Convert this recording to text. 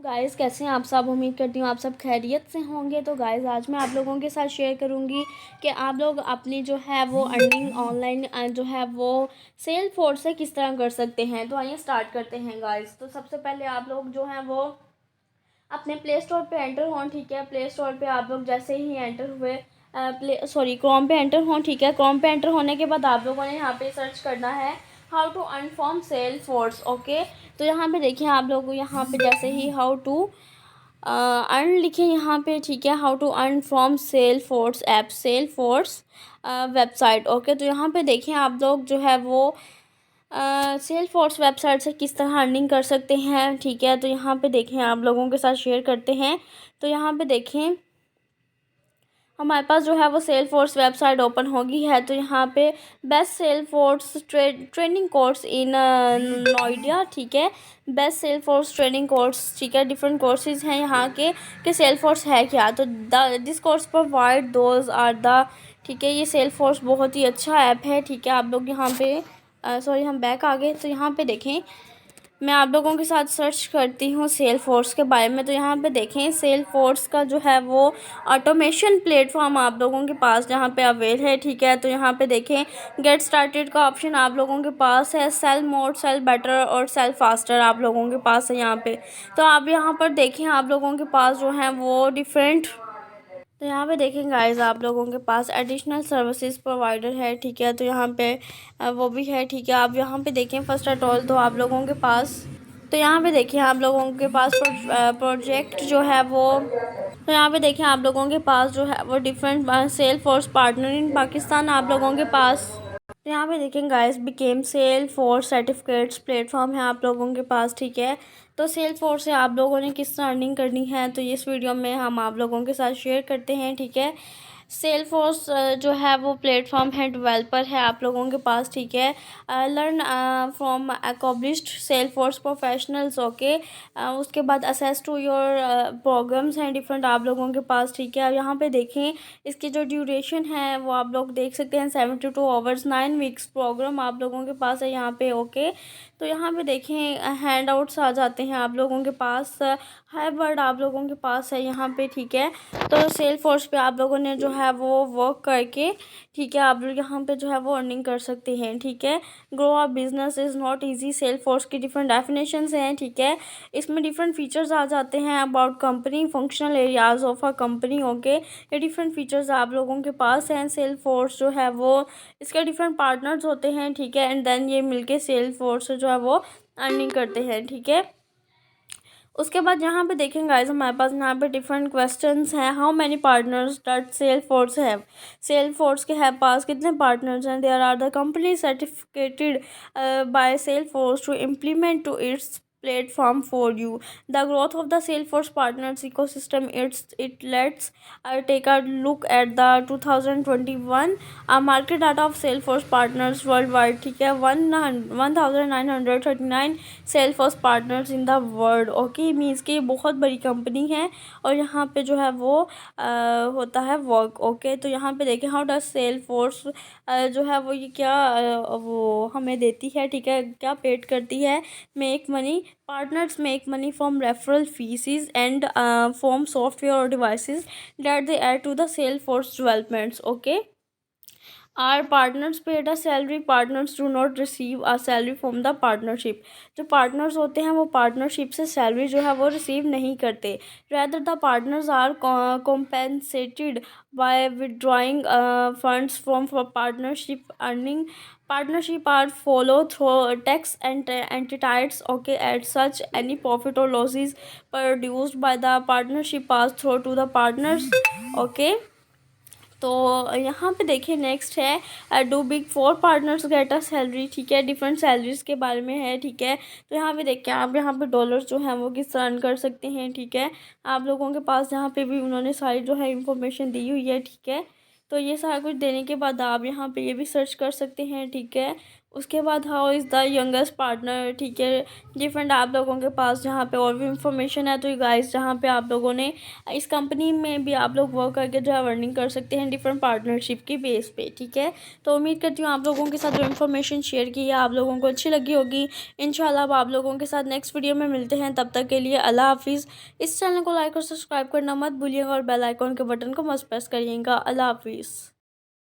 Guys कैसे हैं आप सब। उम्मीद करती हूँ आप सब खैरियत से होंगे। तो गाइस आज मैं आप लोगों के साथ शेयर करूँगी कि आप लोग अपनी जो है वो अर्निंग ऑनलाइन जो है वो सेल फोर्स से किस तरह कर सकते हैं। तो आइए स्टार्ट करते हैं गाइस। तो सबसे पहले आप लोग जो हैं वो अपने प्ले स्टोर पे एंटर हों। ठीक है, प्ले स्टोर पे आप लोग जैसे ही एंटर हुए क्रोम पे एंटर हों। ठीक है, क्रोम पे एंटर होने के बाद आप लोगों ने यहाँ पे सर्च करना है how to earn from Salesforce. Okay, तो यहाँ पे देखिए आप लोग यहाँ पे जैसे ही हाउ टू अर्न लिखे यहाँ पे। ठीक है, how to earn from Salesforce app, Salesforce website. Okay, तो यहाँ पे देखिए आप लोग जो है वो सेल फोर्स वेबसाइट से किस तरह अर्निंग कर सकते हैं। ठीक है, तो यहाँ पे देखें आप लोगों के साथ शेयर करते हैं। तो यहाँ पे देखें हमारे पास जो है वो सेल फोर्स वेबसाइट ओपन होगी है। तो यहाँ पे best Salesforce training course in Noida. ठीक है, best Salesforce training course. ठीक है, डिफरेंट कोर्सेज हैं यहाँ के सेल फोर्स है क्या। तो this course provide those are the. ठीक है, ये सेल फोर्स बहुत ही अच्छा ऐप है। ठीक है, आप लोग यहाँ पे सॉरी हम बैक आ गए। तो यहाँ पे देखें मैं आप लोगों के साथ सर्च करती हूँ सेल फोर्स के बारे में। तो यहाँ पे देखें सेल फोर्स का जो है वो ऑटोमेशन प्लेटफॉर्म आप लोगों के पास जहाँ पे अवेल है। ठीक है, तो यहाँ पे देखें गेट स्टार्टेड का ऑप्शन आप लोगों के पास है। सेल मोर, सेल बेटर और सेल फास्टर आप लोगों के पास है यहाँ पे। तो आप यहाँ पर देखें आप लोगों के पास जो है वो डिफरेंट। तो यहाँ पे देखें गाइस आप लोगों के पास एडिशनल सर्विसेज प्रोवाइडर है। ठीक है, तो यहाँ पे वो भी है। ठीक है, आप यहाँ पे देखें फर्स्ट एट ऑल तो आप लोगों के पास। तो यहाँ पे देखिए आप लोगों के पास प्रोजेक्ट जो है वो। तो यहाँ पे देखिए आप लोगों के पास जो है वो different Salesforce partner in Pakistan आप लोगों के पास। तो यहाँ पे देखें guys become Salesforce certificates platform है आप लोगों के पास। ठीक है, तो सेल फोर्स से आप लोगों ने किस तरह अर्निंग करनी है तो इस वीडियो में हम आप लोगों के साथ शेयर करते हैं। ठीक है, सेल फोर्स जो है वो प्लेटफॉर्म है, डेवलपर है आप लोगों के पास। ठीक है, learn from accomplished Salesforce professionals. Okay, उसके बाद असेस टू योर प्रोग्राम्स हैं डिफरेंट आप लोगों के पास। ठीक है, यहाँ पे देखें इसकी जो ड्यूरेशन है वो आप लोग देख सकते हैं 72 आवर्स 9 वीक्स प्रोग्राम आप लोगों के पास है यहाँ पे। ओके, तो यहाँ पे देखें हैंड आउट्स आ जाते हैं आप लोगों के पास, हाई वर्ड आप लोगों के पास है यहाँ पे। ठीक है, तो सेल फोर्स पे आप लोगों ने जो है वो वर्क करके ठीक है आप लोग यहाँ पे जो है वो अर्निंग कर सकते हैं। ठीक है, grow a business is not easy Salesforce की डिफरेंट डेफिनेशंस हैं। ठीक है, इसमें डिफरेंट फीचर्स आ जाते हैं about company, functional areas of a company. Okay, ये डिफरेंट फीचर्स आप लोगों के पास हैं। सेल फोर्स जो है वो इसके डिफरेंट पार्टनर्स होते हैं। ठीक है, एंड देन ये मिलके सेल फोर्स जो है वो अर्निंग करते हैं। ठीक है, उसके बाद यहाँ पे देखें गाइस हमारे पास यहाँ पे डिफरेंट क्वेश्चंस हैं। How many partners that Salesforce have, Salesforce के है पास कितने पार्टनर्स हैं। There are the company certificated by Salesforce to implement to its platform for you. The growth of the Salesforce partners ecosystem, it lets take a look at the 2021 market data of Salesforce partners worldwide. ठीक है, 1939 Salesforce partners in the world. Okay, means कि बहुत बड़ी company है और यहाँ पे जो है वो होता है वर्क। ओके, तो यहाँ पे देखें हाउ डज सेल फोर्स जो है वो ये क्या वो हमें देती है। ठीक है, क्या पेड करती है। Make money, partners make money from referral fees and from software or devices that they add to the Salesforce developments. Okay, our partners paid a salary, partners do not receive a salary from the partnership. जो partners होते हैं वो partnership से salary जो है वो receive नहीं करते. Rather the partners are compensated by withdrawing funds from partnership earning. Partnership are follow through tax and entities. Okay, as such any profit or losses produced by the partnership pass through to the partners. Okay, तो यहाँ पे देखिए next है do big four partners get a salary. ठीक है, different salaries के बारे में है। ठीक है, तो यहाँ पे देखिए आप यहाँ पे डॉलर्स जो हैं वो किस तरह अर्न कर सकते हैं। ठीक है, आप लोगों के पास यहाँ पे भी उन्होंने सारी जो है इंफॉर्मेशन दी हुई है। ठीक है, तो ये सारा कुछ देने के बाद आप यहाँ पे ये भी सर्च कर सकते हैं। ठीक है, उसके बाद how is the youngest partner, ठीक है, डिफरेंट आप लोगों के पास जहाँ पे और भी इंफॉर्मेशन है। तो गाइस जहाँ पे आप लोगों ने इस कंपनी में भी आप लोग वर्क करके जो है अर्निंग कर सकते हैं डिफरेंट पार्टनरशिप की बेस पे, ठीक है। तो उम्मीद करती हूँ आप लोगों के साथ जो इन्फॉर्मेशन शेयर की है आप लोगों को अच्छी लगी होगी। इंशाल्लाह अब आप लोगों के साथ नेक्स्ट वीडियो में मिलते हैं, तब तक के लिए अल्लाह हाफिज़। इस चैनल को लाइक और सब्सक्राइब करना मत भूलिएगा और बेल आइकॉन के बटन को मस्त प्रेस करिएगा। अल्लाह हाफिज़।